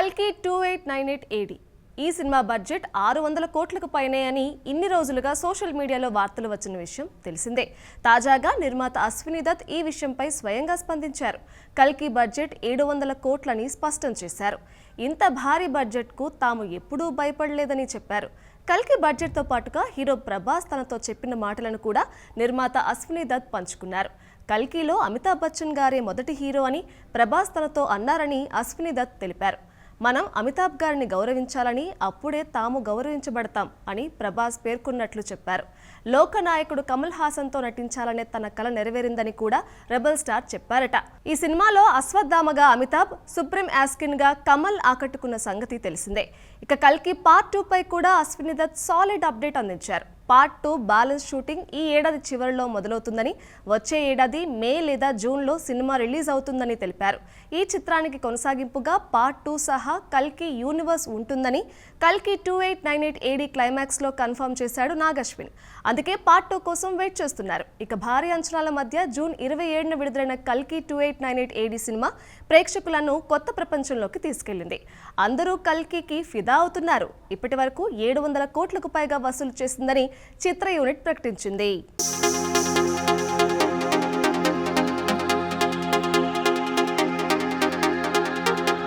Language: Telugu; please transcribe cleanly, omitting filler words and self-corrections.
కల్కి 2898 AD ఈ సినిమా బడ్జెట్ 600 కోట్లకు పైనే అని ఇన్ని రోజులుగా సోషల్ మీడియాలో వార్తలు వచ్చిన విషయం తెలిసిందే. తాజాగా నిర్మాత అశ్విని దత్ ఈ విషయంపై స్వయంగా స్పందించారు. కల్కి బడ్జెట్ 700 కోట్లని స్పష్టం చేశారు. ఇంత భారీ బడ్జెట్కు తాము ఎప్పుడూ భయపడలేదని చెప్పారు. కల్కి బడ్జెట్తో పాటుగా హీరో ప్రభాస్ తనతో చెప్పిన మాటలను కూడా నిర్మాత అశ్విని దత్ పంచుకున్నారు. కల్కిలో అమితాబ్ బచ్చన్ గారే మొదటి హీరో అని ప్రభాస్ తనతో అన్నారని అశ్విని దత్ తెలిపారు. మనం అమితాబ్ గారిని గౌరవించాలని, అప్పుడే తాము గౌరవించబడతాం అని ప్రభాస్ పేర్కొన్నట్లు చెప్పారు. లోకనాయకుడు కమల్ హాసన్తో నటించాలనే తన కల నెరవేరిందని కూడా రెబల్ స్టార్ చెప్పారట. ఈ సినిమాలో అశ్వత్థామగా అమితాబ్, సుప్రీం యాస్కిన్ గా కమల్ ఆకట్టుకున్న సంగతి తెలిసిందే. ఇక కల్కి పార్ట్ 2 పై కూడా అశ్విని దత్ సాలిడ్ అప్డేట్ అందించారు. పార్ట్ 2 బ్యాలెన్స్ షూటింగ్ ఈ ఏడాది చివరిలో మొదలవుతుందని, వచ్చే ఏడాది మే లేదా జూన్లో సినిమా రిలీజ్ అవుతుందని తెలిపారు. ఈ చిత్రానికి కొనసాగింపుగా పార్ట్ 2 సహా కల్కి యూనివర్స్ ఉంటుందని కల్కి 2898 AD క్లైమాక్స్ లో కన్ఫర్మ్ చేశాడు నాగ్ అశ్విన్. అందుకే పార్ట్ 2 కోసం వెయిట్ చేస్తున్నారు. ఇక భారీ అంచనాల మధ్య జూన్ 27న విడుదలైన కల్కి 2898 AD సినిమా ప్రేక్షకులను కొత్త ప్రపంచంలోకి తీసుకెళ్లింది. అందరూ కల్కికి ఫిదా అవుతున్నారు. ఇప్పటి వరకు 700 కోట్లకు పైగా వసూలు చేసిందని చిత్ర యూనిట్ ప్రకటించింది.